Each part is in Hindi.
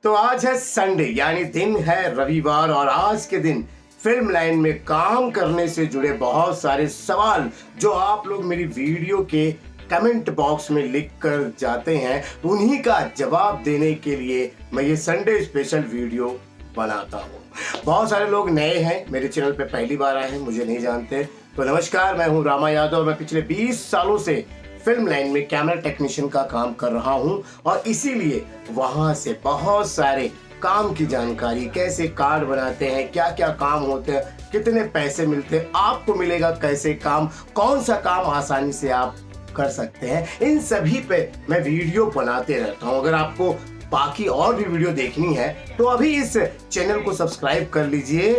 तो आज है संडे यानी दिन है रविवार और आज के दिन फिल्म लाइन में काम करने से जुड़े बहुत सारे सवाल जो आप लोग मेरी वीडियो के कमेंट बॉक्स में लिख कर जाते हैं उन्हीं का जवाब देने के लिए मैं ये संडे स्पेशल वीडियो बनाता हूँ। बहुत सारे लोग नए हैं, मेरे चैनल पे पहली बार आए हैं, मुझे नहीं जानते, तो नमस्कार, मैं हूँ रामा यादव। मैं पिछले 20 सालों से फिल्म लाइन में कैमरा टेक्नीशियन का काम कर रहा हूं और इसीलिए वहां से बहुत सारे काम की जानकारी, कैसे कार्ड बनाते हैं, क्या क्या काम होते हैं, कितने पैसे मिलते हैं, आपको मिलेगा कैसे काम, कौन सा काम आसानी से आप कर सकते हैं, इन सभी पे मैं वीडियो बनाते रहता हूं। अगर आपको बाकी और भी वीडियो देखनी है तो अभी इस चैनल को सब्सक्राइब कर लीजिए,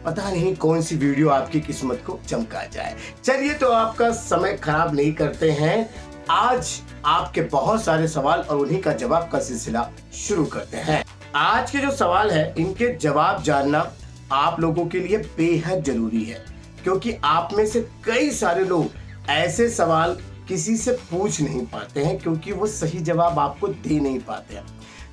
पता नहीं कौन सी वीडियो आपकी किस्मत को चमका जाए। चलिए तो आपका समय खराब नहीं करते हैं, आज आपके बहुत सारे सवाल और उन्हीं का जवाब का सिलसिला शुरू करते हैं। आज के जो सवाल है इनके जवाब जानना आप लोगों के लिए बेहद जरूरी है, क्योंकि आप में से कई सारे लोग ऐसे सवाल किसी से पूछ नहीं पाते हैं क्योंकि वो सही जवाब आपको दे नहीं पाते हैं,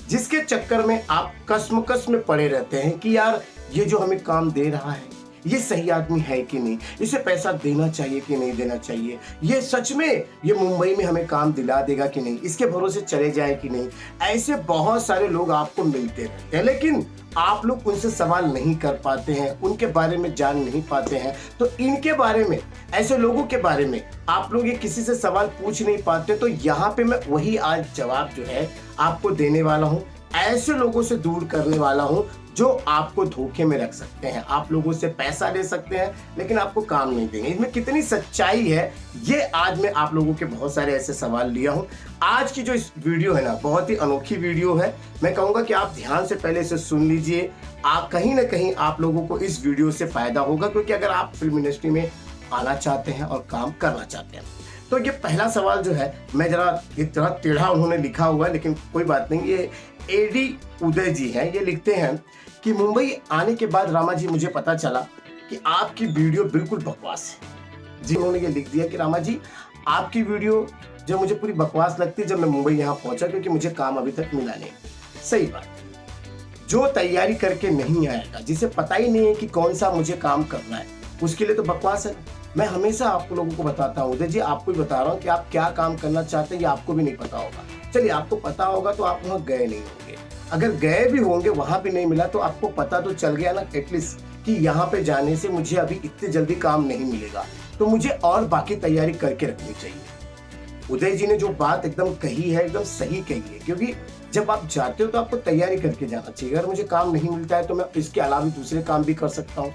जिसके चक्कर में आप कश्मकश में पड़े रहते हैं कि यार ये जो हमें काम दे रहा है ये सही आदमी है कि नहीं, इसे पैसा देना चाहिए कि नहीं देना चाहिए, ये सच में ये मुंबई में हमें काम दिला देगा कि नहीं, इसके भरोसे चले जाए कि नहीं। ऐसे बहुत सारे लोग आपको मिलते रहते हैं, लेकिन आप लोग उनसे सवाल नहीं कर पाते हैं, उनके बारे में जान नहीं पाते हैं। तो इनके बारे में, ऐसे लोगों के बारे में आप लोग ये किसी से सवाल पूछ नहीं पाते, तो यहाँ पे मैं वही आज जवाब जो है आपको देने वाला हूँ। ऐसे लोगों से दूर करने वाला हूँ जो आपको धोखे में रख सकते हैं, आप लोगों से पैसा ले सकते हैं लेकिन आपको काम नहीं देंगे। इसमें कितनी सच्चाई है ये आज मैं आप लोगों के बहुत सारे ऐसे सवाल लिया हूं। आज की जो इस वीडियो है ना, बहुत ही अनोखी वीडियो है। मैं कहूंगा कि आप ध्यान से पहले इसे सुन लीजिए, आप कहीं ना कहीं आप लोगों को इस वीडियो से फायदा होगा, क्योंकि अगर आप फिल्म इंडस्ट्री में आना चाहते हैं और काम करना चाहते हैं तो ये पहला सवाल जो है, मैं जरा इतना टेढ़ा उन्होंने लिखा हुआ है लेकिन कोई बात नहीं, ये एडी उदय जी हैं। ये लिखते हैं कि मुंबई आने के बाद रामा जी मुझे पता चला कि आपकी वीडियो बिल्कुल बकवास है। जी उन्होंने ये लिख दिया कि रामा जी आपकी वीडियो जो मुझे पूरी बकवास लगती है जब मैं मुंबई यहाँ पहुंचा, क्योंकि मुझे काम अभी तक मिला नहीं। सही बात, जो तैयारी करके नहीं आएगा, जिसे पता ही नहीं है कि कौन सा मुझे काम करना है, उसके लिए तो बकवास है। मैं हमेशा आप लोगों को बताता हूँ, उदय जी आपको भी बता रहा हूँ कि आप क्या काम करना चाहते हैं ये आपको भी नहीं पता होगा। चलिए आपको पता होगा तो आप वहाँ गए नहीं होंगे, अगर गए भी होंगे वहां भी नहीं मिला तो आपको पता तो चल गया ना एटलीस्ट कि यहाँ पे जाने से मुझे अभी इतने जल्दी काम नहीं मिलेगा, तो मुझे और बाकी तैयारी करके रखनी चाहिए। उदय जी ने जो बात एकदम कही है एकदम सही कही है, क्योंकि जब आप जाते हो तो आपको तैयारी करके जाना चाहिए। अगर मुझे काम नहीं मिलता है तो मैं इसके अलावा दूसरे काम भी कर सकता हूँ।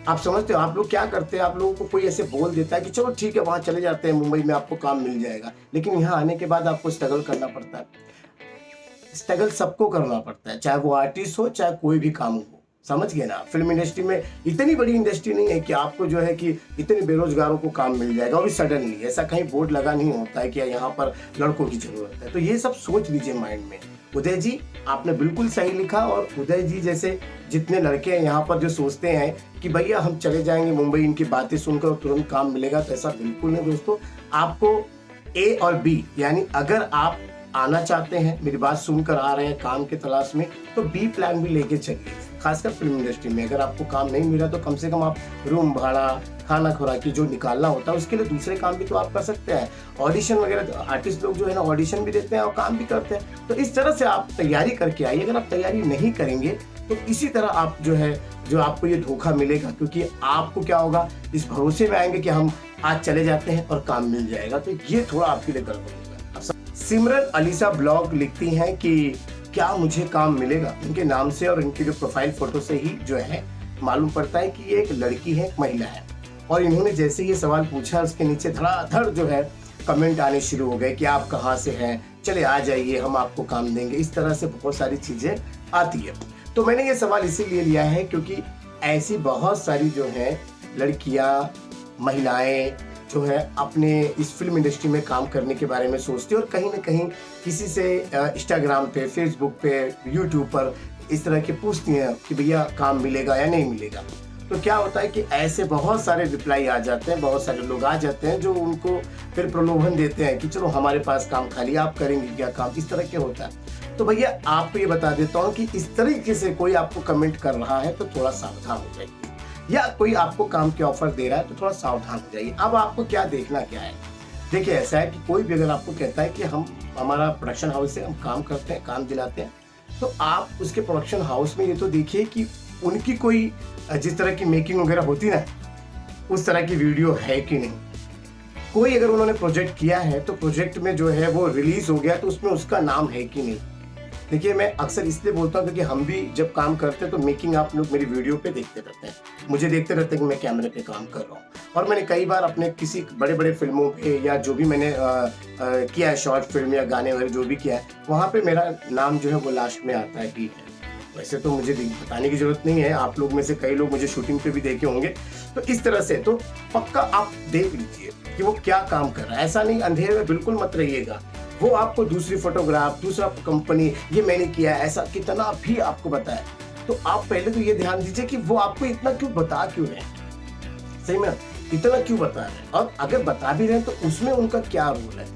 आप समझते हो आप लोग क्या करते हैं, आप लोगों को कोई ऐसे बोल देता है कि चलो ठीक है वहां चले जाते हैं, मुंबई में आपको काम मिल जाएगा, लेकिन यहाँ आने के बाद आपको स्ट्रगल करना पड़ता है। स्ट्रगल सबको करना पड़ता है, चाहे वो आर्टिस्ट हो चाहे कोई भी काम हो, समझ गए ना। फिल्म इंडस्ट्री में इतनी बड़ी इंडस्ट्री नहीं है कि आपको जो है कि इतने बेरोजगारों को काम मिल जाएगा और भी सडनली, ऐसा कहीं बोर्ड लगा नहीं होता है कि यहाँ पर लड़कों की जरूरत है। तो ये सब सोच लीजिए माइंड में। उदय जी आपने बिल्कुल सही लिखा, और उदय जी जैसे जितने लड़के हैं यहाँ पर जो सोचते हैं कि भैया हम चले जाएंगे मुंबई, इनकी बातें सुनकर तुरंत काम मिलेगा, तो ऐसा बिल्कुल नहीं दोस्तों। आपको ए और बी, यानी अगर आप आना चाहते हैं, मेरी बात सुनकर आ रहे हैं काम के तलाश में, तो बी प्लान भी लेके चलिए। खासकर फिल्म इंडस्ट्री में अगर आपको काम नहीं मिला तो कम से कम आप रूम भाड़ा, खाना खुराकी जो निकालना होता है उसके लिए दूसरे काम भी तो आप कर सकते हैं। ऑडिशन वगैरह आर्टिस्ट लोग जो है ना ऑडिशन भी देते हैं और काम भी करते हैं, तो इस तरह से आप तैयारी करके आइए। अगर आप तैयारी नहीं करेंगे तो इसी तरह आप जो है जो आपको ये धोखा मिलेगा, क्योंकि आपको क्या होगा, इस भरोसे में आएंगे कि हम आज चले जाते हैं और काम मिल जाएगा, तो ये थोड़ा आपके लिए गड़बड़ होगा। सिमरन अलीसा ब्लॉग लिखती हैं कि क्या मुझे काम मिलेगा। इनके नाम से और इनके जो प्रोफाइल फोटो से ही जो है मालूम पड़ता है कि ये एक लड़की है, एक महिला है। और इन्होंने जैसे ये सवाल पूछा उसके नीचे धड़ाधड़ जो है कमेंट आने शुरू हो गए कि आप कहाँ से हैं, चले आ जाइए हम आपको काम देंगे, इस तरह से बहुत सारी चीजें आती है। तो मैंने ये सवाल इसीलिए लिया है क्योंकि ऐसी बहुत सारी जो है लड़कियां, महिलाएं जो है अपने इस फिल्म इंडस्ट्री में काम करने के बारे में सोचती है और कहीं ना कहीं किसी से इंस्टाग्राम पे, फेसबुक पे, यूट्यूब पर इस तरह के पूछती हैं कि भैया काम मिलेगा या नहीं मिलेगा। तो क्या होता है कि ऐसे बहुत सारे रिप्लाई आ जाते हैं, बहुत सारे लोग आ जाते हैं जो उनको फिर प्रलोभन देते हैं कि चलो हमारे पास काम खाली, आप करेंगे क्या काम, इस तरह के होता है। तो भैया आपको ये बता देता हूँ कि इस तरीके से कोई आपको कमेंट कर रहा है तो थोड़ा सावधान हो जाइए, या कोई आपको काम के ऑफर दे रहा है तो थोड़ा सावधान हो जाइए। अब आपको क्या देखना क्या है, देखिए ऐसा है कि कोई भी अगर आपको कहता है कि हम हमारा प्रोडक्शन हाउस से हम काम करते हैं, काम दिलाते हैं, तो आप उसके प्रोडक्शन हाउस में ये तो देखिए कि उनकी कोई जिस तरह की मेकिंग वगैरह होती ना, उस तरह की वीडियो है कि नहीं। कोई अगर उन्होंने प्रोजेक्ट किया है तो प्रोजेक्ट में जो है वो रिलीज हो गया तो उसमें उसका नाम है कि नहीं। देखिए मैं अक्सर इसलिए बोलता हूँ क्योंकि हम भी जब काम करते हैं तो मेकिंग आप लोग मेरी वीडियो पे देखते रहते हैं, मुझे देखते रहते हैं कि मैं कैमरे पे काम कर रहा हूँ। और मैंने कई बार अपने किसी बड़े बड़े फिल्मों पे या जो भी मैंने किया है, शॉर्ट फिल्म या गाने वगैरह जो भी किया है, वहाँ पे मेरा नाम जो है वो लास्ट में आता ही है। वैसे तो मुझे बताने की जरूरत नहीं है, आप लोग में से कई लोग मुझे शूटिंग पे भी देखे होंगे। तो इस तरह से तो पक्का आप देख लीजिए कि वो क्या काम कर रहा है। ऐसा नहीं अंधेरे में बिल्कुल मत रहिएगा, वो आपको दूसरी फोटोग्राफ, दूसरा कंपनी, ये मैंने किया, ऐसा कितना भी आपको बताए, तो आप पहले तो ये ध्यान दीजिए कि वो आपको इतना क्यों बता क्यों रहे हैं, सही में इतना क्यों बता रहे हैं, और अगर बता भी रहे हैं तो उसमें उनका क्या रोल है।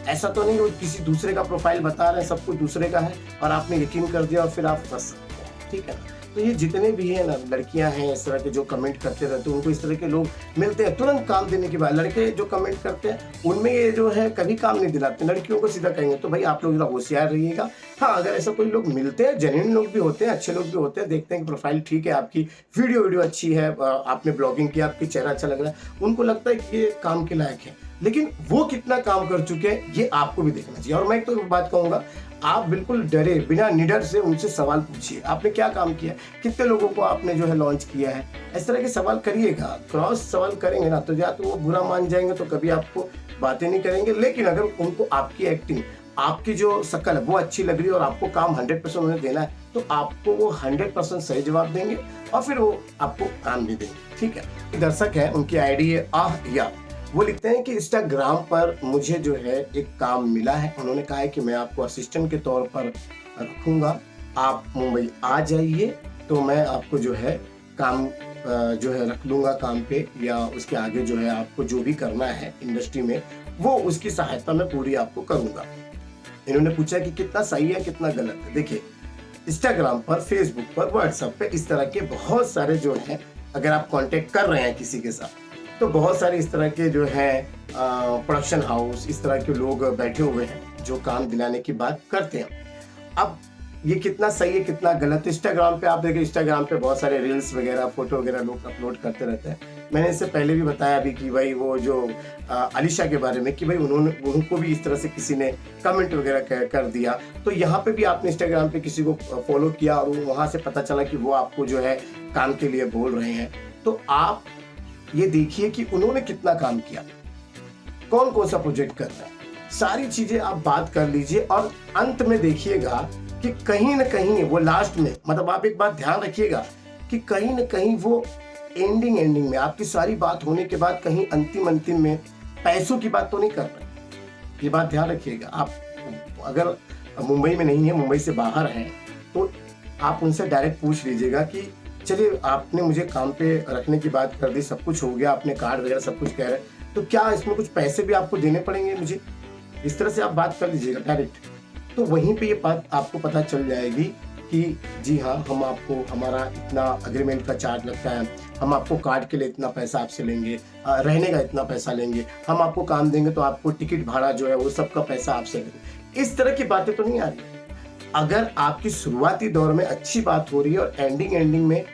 ऐसा तो नहीं वो किसी दूसरे का प्रोफाइल बता रहे हैं, सब कुछ दूसरे का है और आपने यकीन कर दिया और फिर आप फंस सकते हैं, ठीक है ना। तो ये जितने भी है ना लड़कियां हैं इस तरह के जो कमेंट करते रहते हैं, उनको इस तरह के लोग मिलते हैं तुरंत काम देने के बाद। लड़के जो कमेंट करते हैं उनमें ये जो है कभी काम नहीं दिलाते, लड़कियों को सीधा कहेंगे। तो भाई आप लोग जरा होशियार रहिएगा। हाँ, अगर ऐसा कोई लोग मिलते हैं, जेन्युइन लोग भी होते हैं, अच्छे लोग भी होते हैं, देखते हैं कि प्रोफाइल ठीक है, आपकी वीडियो अच्छी है, आपने ब्लॉगिंग किया, आपकी चेहरा अच्छा लग रहा है, उनको लगता है कि ये काम के लायक है, लेकिन वो कितना काम कर चुके हैं ये आपको भी देखना चाहिए। और मैं तो बात कहूंगा, आप बिल्कुल डरे बिना निडर से उनसे सवाल पूछिए, आपने क्या काम किया, कितने लोगों को आपने जो है लॉन्च किया है, इस तरह के सवाल करिएगा। क्रॉस सवाल करेंगे ना तो या तो वो बुरा मान जाएंगे, तो कभी आपको बातें नहीं करेंगे। लेकिन अगर उनको आपकी एक्टिंग, आपकी जो शक्ल है वो अच्छी लग रही है और आपको काम 100% उन्हें देना है, तो आपको वो 100% सही जवाब देंगे और फिर वो आपको काम भी देंगे, ठीक है। दर्शक है, उनकी आईडी है या वो लिखते हैं कि इंस्टाग्राम पर मुझे जो है एक काम मिला है, उन्होंने कहा है कि मैं आपको असिस्टेंट के तौर पर रखूंगा, आप मुंबई आ जाइए तो मैं आपको जो है काम जो है रख लूंगा काम पे, या उसके आगे जो है आपको जो भी करना है इंडस्ट्री में वो उसकी सहायता मैं पूरी आपको करूंगा। इन्होंने पूछा कि कितना सही है कितना गलत है। देखिए इंस्टाग्राम पर, फेसबुक पर, व्हाट्सएप पे इस तरह के बहुत सारे जो है, अगर आप कांटेक्ट कर रहे हैं किसी के साथ तो बहुत सारे इस तरह के जो है प्रोडक्शन हाउस, इस तरह के लोग बैठे हुए हैं जो काम दिलाने की बात करते हैं। अब ये कितना सही है कितना गलत, इंस्टाग्राम पे आप देखिए, इंस्टाग्राम पे बहुत सारे रील्स वगैरह, फोटो वगैरह लोग अपलोड करते रहते हैं। मैंने इससे पहले भी बताया अभी कि भाई वो जो अलीशा के बारे में कि भाई उनको भी इस तरह से किसी ने कमेंट वगैरह कर दिया, तो यहाँ पे भी आपने इंस्टाग्राम पे किसी को फॉलो किया और वहाँ से पता चला कि वो आपको जो है काम के लिए बोल रहे हैं, तो आप ये देखिए कि उन्होंने कितना काम किया, कौन कौन सा प्रोजेक्ट कर रहा है, सारी चीजें आप बात कर लीजिए। और अंत में देखिएगा कि कहीं ना कहीं वो लास्ट में, मतलब आप एक बात ध्यान रखिएगा कि कहीं ना कहीं वो एंडिंग में आपकी सारी बात होने के बाद कहीं अंतिम में पैसों की बात तो नहीं कर रहे, ये बात ध्यान रखिएगा। आप अगर मुंबई में नहीं है, मुंबई से बाहर है, तो आप उनसे डायरेक्ट पूछ लीजिएगा कि चलिए आपने मुझे काम पे रखने की बात कर दी, सब कुछ हो गया, आपने कार्ड वगैरह सब कुछ कह रहे हैं, तो क्या इसमें कुछ पैसे भी आपको देने पड़ेंगे मुझे, इस तरह से आप बात कर लीजिएगा डायरेक्ट। तो वहीं पे ये बात आपको पता चल जाएगी कि जी हाँ, हम आपको, हमारा इतना अग्रीमेंट का चार्ज लगता है, हम आपको कार्ड के लिए इतना पैसा आपसे लेंगे, रहने का इतना पैसा लेंगे, हम आपको काम देंगे तो आपको टिकट भाड़ा जो है वो सब का पैसा आपसे लेंगे। इस तरह की बातें तो नहीं आ रही। अगर आपकी शुरुआती दौर में अच्छी बात हो रही है और एंडिंग में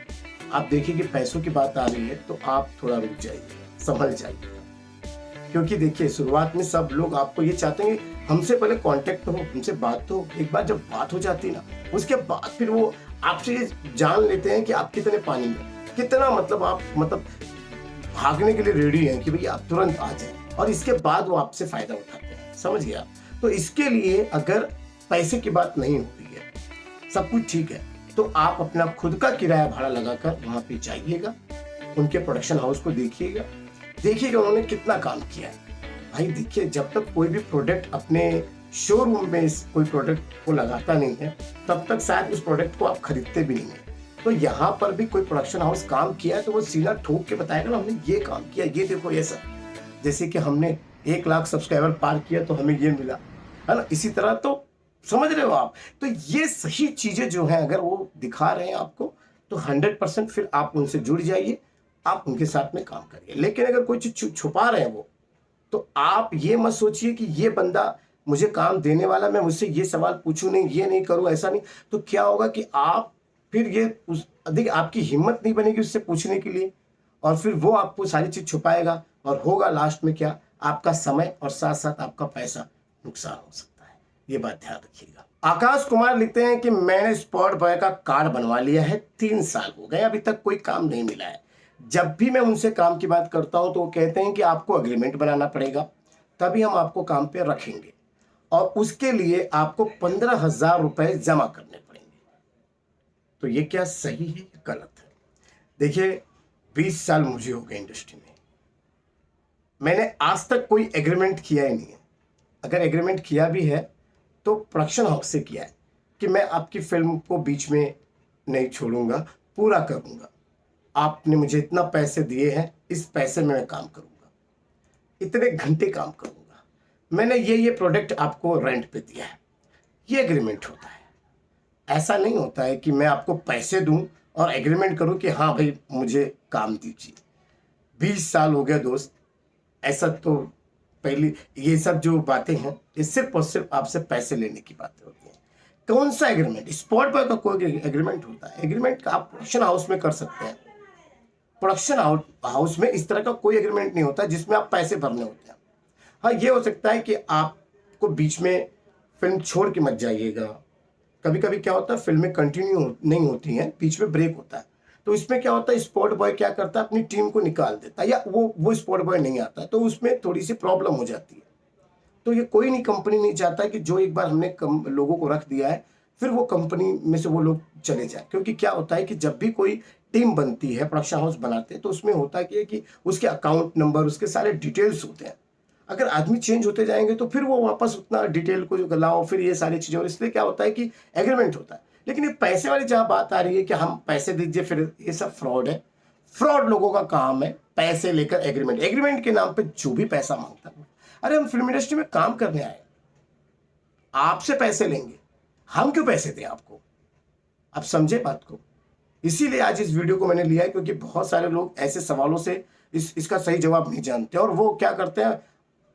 आप देखिए कि पैसों की बात आ रही है, तो आप थोड़ा रुक जाइए, संभल जाइए। क्योंकि देखिए शुरुआत में सब लोग आपको ये चाहते हैं हमसे पहले कांटेक्ट हो, हमसे बात हो। एक बार जब बात हो जाती है ना, उसके बाद फिर वो आपसे जान लेते हैं कि आप कितने पानी में, कितना मतलब आप भागने के लिए रेडी हैं कि भैया आप तुरंत आ जाए, और इसके बाद वो आपसे फायदा उठाते हैं, समझ गया। तो इसके लिए अगर पैसे की बात नहीं होती है, सब कुछ ठीक है, तो आप अपना खुद का किराया भाड़ा लगाकर वहां पे जाइएगा, उनके प्रोडक्शन हाउस को देखिएगा उन्होंने कितना काम किया है। भाई देखिए, जब तक कोई भी प्रोडक्ट अपने शोरूम में कोई प्रोडक्ट को लगाता नहीं है, तब तक शायद उस प्रोडक्ट को आप खरीदते भी नहीं है। तो यहाँ पर भी कोई प्रोडक्शन हाउस काम किया है तो वो सीधा ठोक के बताएगा ना, हमने ये काम किया, ये देखो ये सब। जैसे कि हमने 1 लाख सब्सक्राइबर पार किया तो हमें ये मिला, है ना। इसी तरह तो समझ रहे हो आप? तो ये सही चीजें जो हैं अगर वो दिखा रहे हैं आपको, तो 100% फिर आप उनसे जुड़ जाइए, आप उनके साथ में काम करिए। लेकिन अगर कोई चीज छुपा रहे हैं वो, तो आप ये मत सोचिए कि ये बंदा मुझे काम देने वाला, मैं मुझसे ये सवाल पूछूं नहीं, ये नहीं करूं, ऐसा नहीं। तो क्या होगा कि आप फिर ये उस देखिए आपकी हिम्मत नहीं बनेगी उससे पूछने के लिए, और फिर वो आपको सारी चीज छुपाएगा, और होगा लास्ट में क्या, आपका समय और साथ साथ आपका पैसा नुकसान हो सकता है। ये बात ध्यान रखिएगा। आकाश कुमार लिखते हैं कि मैंने स्पॉट बॉय का कार्ड बनवा लिया है, 3 साल हो गए, अभी तक कोई काम नहीं मिला है। जब भी मैं उनसे काम की बात करता हूं तो वो कहते हैं कि आपको अग्रीमेंट बनाना पड़ेगा, तभी हम आपको काम पे रखेंगे, और उसके लिए आपको 15,000 रुपए जमा करने पड़ेंगे। तो ये क्या सही है या गलत है? देखिए 20 साल मुझे हो गए इंडस्ट्री में, मैंने आज तक कोई एग्रीमेंट किया ही नहीं है। अगर एग्रीमेंट किया भी है तो प्रोडक्शन हाउस से किया है कि मैं आपकी फिल्म को बीच में नहीं छोड़ूंगा, पूरा करूंगा। आपने मुझे इतना पैसे दिए हैं, इस पैसे में मैं काम करूंगा, इतने घंटे काम करूंगा, मैंने ये प्रोडक्ट आपको रेंट पे दिया है, ये एग्रीमेंट होता है। ऐसा नहीं होता है कि मैं आपको पैसे दूं और एग्रीमेंट करूं कि हाँ भाई मुझे काम दीजिए। 20 साल हो गया दोस्त, ऐसा तो पहली ये सब जो बातें हैं ये सिर्फ और सिर्फ आपसे पैसे लेने की बातें होती हैं। कौन सा एग्रीमेंट? स्पॉट पर का कोई एग्रीमेंट होता है? एग्रीमेंट आप प्रोडक्शन हाउस में कर सकते हैं। प्रोडक्शन हाउस में इस तरह का कोई एग्रीमेंट नहीं होता जिसमें आप पैसे भरने होते हैं। हाँ, ये हो सकता है कि आपको बीच में फिल्म छोड़ के मत जाइएगा। कभी कभी क्या होता है, फिल्में कंटिन्यू नहीं होती हैं, बीच में ब्रेक होता है, तो इसमें क्या होता है, स्पॉट बॉय क्या करता है, अपनी टीम को निकाल देता है, या वो स्पॉट बॉय नहीं आता, तो उसमें थोड़ी सी प्रॉब्लम हो जाती है। तो ये कोई नहीं, कंपनी नहीं चाहता कि जो एक बार हमने लोगों को रख दिया है फिर वो कंपनी में से वो लोग चले जाए। क्योंकि क्या होता है कि जब भी कोई टीम बनती है, प्रोडक्शन हाउस बनाते हैं, तो उसमें होता है कि उसके अकाउंट नंबर, उसके सारे डिटेल्स होते हैं। अगर आदमी चेंज होते जाएंगे तो फिर वो वापस उतना डिटेल को जो लाओ, फिर ये सारी चीज़ें, और इसलिए क्या होता है कि एग्रीमेंट होता है। लेकिन ये पैसे वाली जहाँ बात आ रही है कि हम पैसे दीजिए, फिर ये सब फ्रॉड है। फ्रॉड लोगों का काम है पैसे लेकर एग्रीमेंट के नाम पे जो भी पैसा मांगता है। अरे हम फिल्म इंडस्ट्री में काम करने आए, आपसे पैसे लेंगे, हम क्यों पैसे दें आपको? आप समझे बात को। इसीलिए आज इस वीडियो को मैंने लिया है, क्योंकि बहुत सारे लोग ऐसे सवालों से इसका सही जवाब नहीं जानते, और वो क्या करते हैं,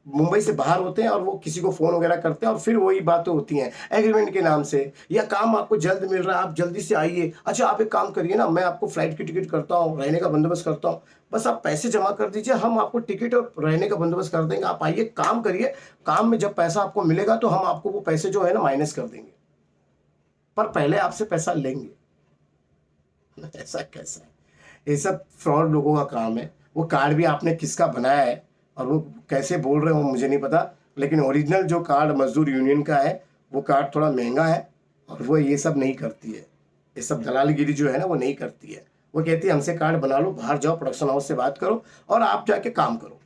मुंबई से बाहर होते हैं और वो किसी को फोन वगैरह करते हैं, और फिर वही बातें होती हैं एग्रीमेंट के नाम से, या काम आपको जल्द मिल रहा है, आप जल्दी से आइए। अच्छा आप एक काम करिए ना, मैं आपको फ्लाइट की टिकट करता हूँ, रहने का बंदोबस्त करता हूँ, बस आप पैसे जमा कर दीजिए, हम आपको टिकट और रहने का बंदोबस्त कर देंगे, आप आइए, काम करिए, काम में जब पैसा आपको मिलेगा तो हम आपको वो पैसे जो है ना माइनस कर देंगे, पर पहले आपसे पैसा लेंगे। ऐसा कैसा है? ये सब फ्रॉड लोगों का काम है। वो कार्ड भी आपने किसका बनाया है और वो कैसे बोल रहे हो मुझे नहीं पता, लेकिन ओरिजिनल जो कार्ड मजदूर यूनियन का है वो कार्ड थोड़ा महंगा है, और वो ये सब नहीं करती है, ये सब दलालगिरी जो है ना वो नहीं करती है। वो कहती है हमसे कार्ड बना लो, बाहर जाओ, प्रोडक्शन हाउस से बात करो और आप जाके काम करो।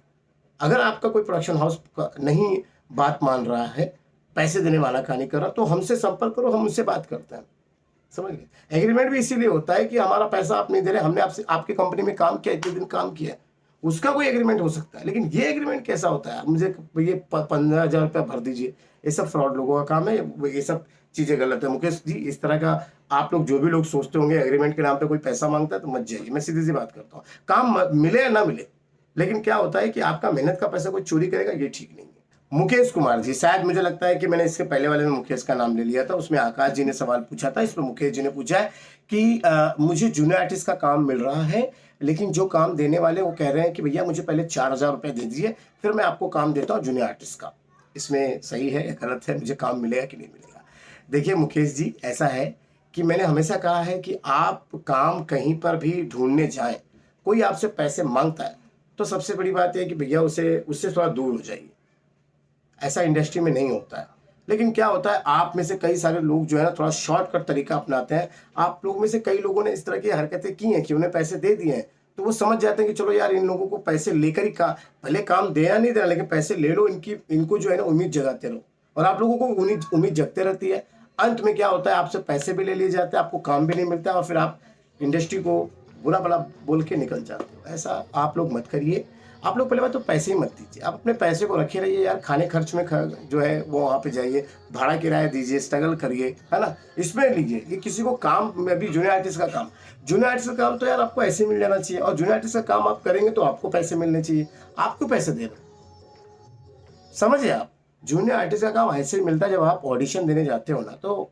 अगर आपका कोई प्रोडक्शन हाउस नहीं बात मान रहा है, पैसे देने वाला का नहीं कर रहा, तो हमसे संपर्क करो, हम उनसे बात करते हैं। समझ गए? एग्रीमेंट भी इसीलिए होता है कि हमारा पैसा आप नहीं दे रहे, हमने आपसे आपकी कंपनी में काम किया, इतने दिन काम किया, उसका कोई एग्रीमेंट हो सकता है। लेकिन ये एग्रीमेंट कैसा होता है, मुझे ये 15,000 रुपया भर दीजिए, ये सब फ्रॉड लोगों का काम है, ये सब चीज़ें गलत है। मुकेश जी, इस तरह का आप लोग जो भी लोग सोचते होंगे एग्रीमेंट के नाम पे कोई पैसा मांगता है, तो मत जाइए। मैं सीधी सी बात करता हूँ, काम मिले या ना मिले, लेकिन क्या होता है कि आपका मेहनत का पैसा कोई चोरी करेगा, ये ठीक नहीं है। मुकेश कुमार जी, शायद मुझे लगता है कि मैंने इसके पहले वाले में मुकेश का नाम ले लिया था, उसमें आकाश जी ने सवाल पूछा था, इसमें मुकेश जी ने पूछा है कि मुझे जूनियर आर्टिस्ट का काम मिल रहा है, लेकिन जो काम देने वाले वो कह रहे हैं कि भैया मुझे पहले 4,000 रुपये दे दीजिए, फिर मैं आपको काम देता हूँ जूनियर आर्टिस्ट का। इसमें सही है या गलत है, मुझे काम मिलेगा कि नहीं मिलेगा? देखिए मुकेश जी, ऐसा है कि मैंने हमेशा कहा है कि आप काम कहीं पर भी ढूंढने जाएं, कोई आपसे पैसे मांगता है तो सबसे बड़ी बात है कि भैया उससे थोड़ा दूर हो जाइए। ऐसा इंडस्ट्री में नहीं होता है। लेकिन क्या होता है, आप में से कई सारे लोग जो है ना थोड़ा शॉर्टकट तरीका अपनाते हैं। आप लोगों में से कई लोगों ने इस तरह की हरकतें की हैं कि उन्हें पैसे दे दिए हैं, तो वो समझ जाते हैं कि चलो यार इन लोगों को पैसे लेकर ही भले काम दे या नहीं देना, लेकिन पैसे ले लो, इनको जो है ना उम्मीद जगाते रहो, और आप लोगों को उम्मीद जगते रहती है। अंत में क्या होता है, आपसे पैसे भी ले लिए जाते हैं, आपको काम भी नहीं मिलता, और फिर आप इंडस्ट्री को बुरा भला बोल के निकल जाते हो। ऐसा आप लोग मत करिए। आप लोग पहले बात तो पैसे ही मत दीजिए, आप अपने पैसे को रखे रहिए यार, खाने खर्च में जो है वो वहाँ पे जाइए, भाड़ा किराया दीजिए, स्ट्रगल करिए, है ना, इसमें लीजिए। ये किसी को काम में भी जूनियर आर्टिस्ट का काम, जूनियर आर्टिस्ट का काम तो यार आपको ऐसे मिल जाना चाहिए, और जूनियर आर्टिस्ट का काम आप करेंगे तो आपको पैसे मिलने चाहिए। आप क्यों पैसे दे रहे हो, समझिए आप, जूनियर आर्टिस्ट का काम ऐसे ही मिलता है। जब आप ऑडिशन देने जाते हो ना, तो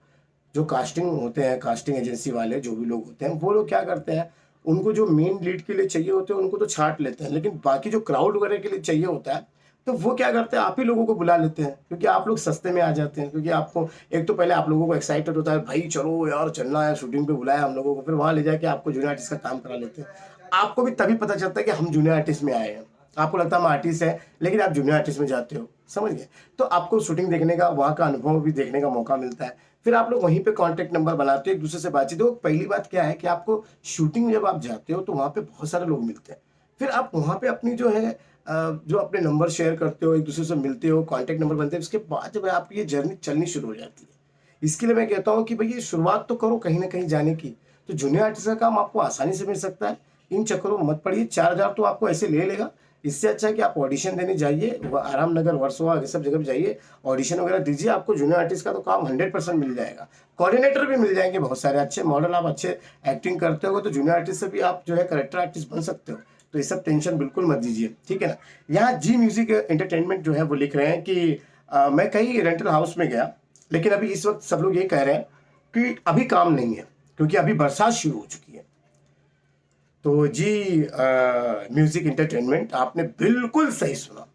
जो कास्टिंग होते हैं, कास्टिंग एजेंसी वाले जो भी लोग होते हैं, वो लोग क्या करते हैं, उनको जो मेन लीड के लिए चाहिए होते हैं उनको तो छांट लेते हैं, लेकिन बाकी जो क्राउड वगैरह के लिए चाहिए होता है तो वो क्या करते हैं, आप ही लोगों को बुला लेते हैं, क्योंकि आप लोग सस्ते में आ जाते हैं। क्योंकि आपको एक तो पहले आप लोगों को एक्साइटेड होता है, भाई चलो यार चलना है, शूटिंग पे बुलाया हम लोगों को, फिर वहाँ ले जाके आपको जूनियर आर्टिस्ट का काम करा लेते हैं। आपको भी तभी पता चलता है कि हम जूनियर आर्टिस्ट में आए हैं, आपको लगता है हम आर्टिस्ट है, लेकिन आप जूनियर आर्टिस्ट में जाते हो, समझ गए। तो आपको शूटिंग देखने का, वहाँ का अनुभव भी देखने का मौका मिलता है। फिर आप लोग वहीं पे कांटेक्ट नंबर बनाते हो, एक दूसरे से बातचीत हो। पहली बात क्या है कि आपको शूटिंग में जब आप जाते हो तो वहाँ पे बहुत सारे लोग मिलते हैं, फिर आप वहाँ पे अपनी जो है जो अपने नंबर शेयर करते हो, एक दूसरे से मिलते हो, कांटेक्ट नंबर बनते हैं, उसके बाद जब आपकी ये जर्नी चलनी शुरू हो जाती है। इसके लिए मैं कहता हूँ कि भैया शुरुआत तो करो कहीं ना कहीं जाने की। तो जूनियर आर्टिस्ट का काम आपको आसानी से मिल सकता है, इन चक्करों में मत पड़िए। 4,000 तो आपको ऐसे ले लेगा, इससे अच्छा है कि आप ऑडिशन देने जाइए, आराम नगर, वर्सोवा, ये सब जगह पे जाइए, ऑडिशन वगैरह दीजिए, आपको जूनियर आर्टिस्ट का तो काम 100% मिल जाएगा। कोऑर्डिनेटर भी मिल जाएंगे बहुत सारे, अच्छे मॉडल, आप अच्छे एक्टिंग करते हो तो जूनियर आर्टिस्ट से भी आप जो है कैरेक्टर आर्टिस्ट बन सकते हो। तो ये सब टेंशन बिल्कुल मत दीजिए, ठीक है ना। यहाँ जी म्यूजिक एंटरटेनमेंट जो है वो लिख रहे हैं कि मैं कहीं रेंटल हाउस में गया, लेकिन अभी इस वक्त सब लोग ये कह रहे हैं कि अभी काम नहीं है, क्योंकि अभी बरसात शुरू हो चुकी है। तो जी म्यूजिक एंटरटेनमेंट, आपने बिल्कुल सही सुना।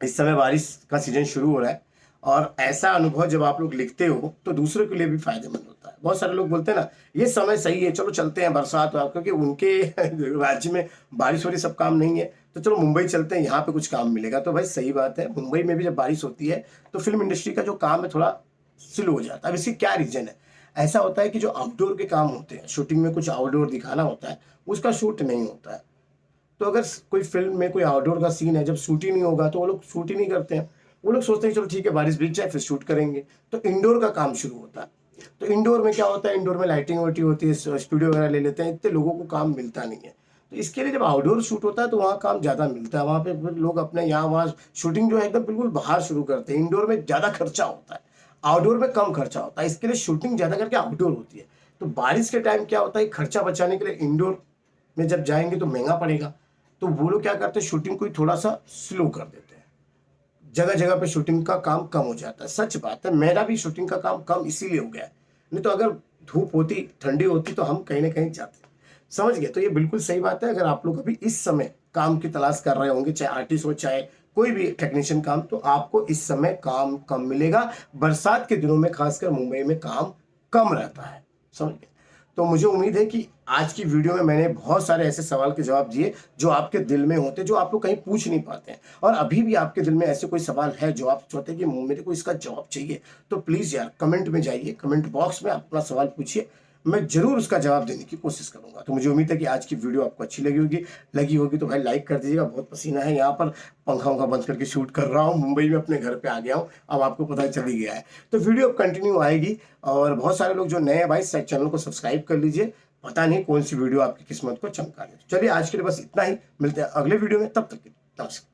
इस समय बारिश का सीजन शुरू हो रहा है, और ऐसा अनुभव जब आप लोग लिखते हो तो दूसरों के लिए भी फायदेमंद होता है। बहुत सारे लोग बोलते हैं ना, ये समय सही है, चलो चलते हैं बरसात, क्योंकि उनके राज्य में बारिश हो रही, सब काम नहीं है, तो चलो मुंबई चलते हैं, यहाँ पे कुछ काम मिलेगा। तो भाई सही बात है, मुंबई में भी जब बारिश होती है तो फिल्म इंडस्ट्री का जो काम है थोड़ा स्लो हो जाता है। अब इसकी क्या रीजन है, ऐसा होता है कि जो आउटडोर के काम होते हैं, शूटिंग में कुछ आउटडोर दिखाना होता है, उसका शूट नहीं होता है। तो अगर कोई फिल्म में कोई आउटडोर का सीन है, जब शूट ही नहीं होगा तो वो लोग शूट ही नहीं करते हैं। वो लोग सोचते हैं चलो ठीक है बारिश बीत जाए फिर शूट करेंगे। तो इंडोर का काम शुरू होता है। तो इंडोर में क्या होता है, इंडोर में लाइटिंग वाइटिंग होती है, स्टूडियो वगैरह ले लेते हैं, इतने लोगों को काम मिलता नहीं है। तो इसके लिए जब आउटडोर शूट होता है तो वहाँ काम ज़्यादा मिलता है, वहाँ पे लोग अपने यहाँ वहाँ शूटिंग जो है एकदम बिल्कुल बाहर शुरू करते हैं। इंडोर में ज़्यादा खर्चा होता है, आउटडोर में कम खर्चा होता है, इसके लिए शूटिंग ज़्यादा करके आउटडोर होती है। तो बारिश के टाइम क्या होता है, खर्चा बचाने के लिए इंडोर में जब जाएंगे तो महंगा पड़ेगा, तो वो लोग क्या करते हैं, शूटिंग को थोड़ा सा स्लो कर देते हैं, जगह जगह पे शूटिंग का काम कम हो जाता है। सच बात है, मेरा भी शूटिंग का काम कम इसीलिए हो गया है, नहीं तो अगर धूप होती, ठंडी होती तो हम कहीं ना कहीं जाते, समझ गए। तो ये बिल्कुल सही बात है। अगर आप लोग अभी इस समय काम की तलाश कर रहे होंगे, चाहे आर्टिस्ट हो चाहे कोई भी टेक्नीशियन काम, तो आपको इस समय काम कम मिलेगा। बरसात के दिनों में खासकर मुंबई में काम कम रहता है, समझ गए। तो मुझे उम्मीद है कि आज की वीडियो में मैंने बहुत सारे ऐसे सवाल के जवाब दिए जो आपके दिल में होते, जो आप लोग कहीं पूछ नहीं पाते हैं। और अभी भी आपके दिल में ऐसे कोई सवाल है जो आप चाहते हैं कि मेरे को इसका जवाब चाहिए, तो प्लीज़ यार कमेंट में जाइए, कमेंट बॉक्स में अपना सवाल पूछिए, मैं जरूर उसका जवाब देने की कोशिश करूंगा। तो मुझे उम्मीद है कि आज की वीडियो आपको अच्छी लगी होगी तो भाई लाइक कर दीजिएगा। बहुत पसीना है, यहाँ पर पंखा वंखा बंद करके शूट कर रहा हूँ, मुंबई में अपने घर पे आ गया हूँ, अब आपको पता चल ही गया है। तो वीडियो अब कंटिन्यू आएगी, और बहुत सारे लोग जो नए हैं भाई चैनल को सब्सक्राइब कर लीजिए, पता नहीं कौन सी वीडियो आपकी किस्मत को चमका दे। चलिए आज के लिए बस इतना ही, मिलते हैं अगले वीडियो में, तब तक के लिए नमस्कार।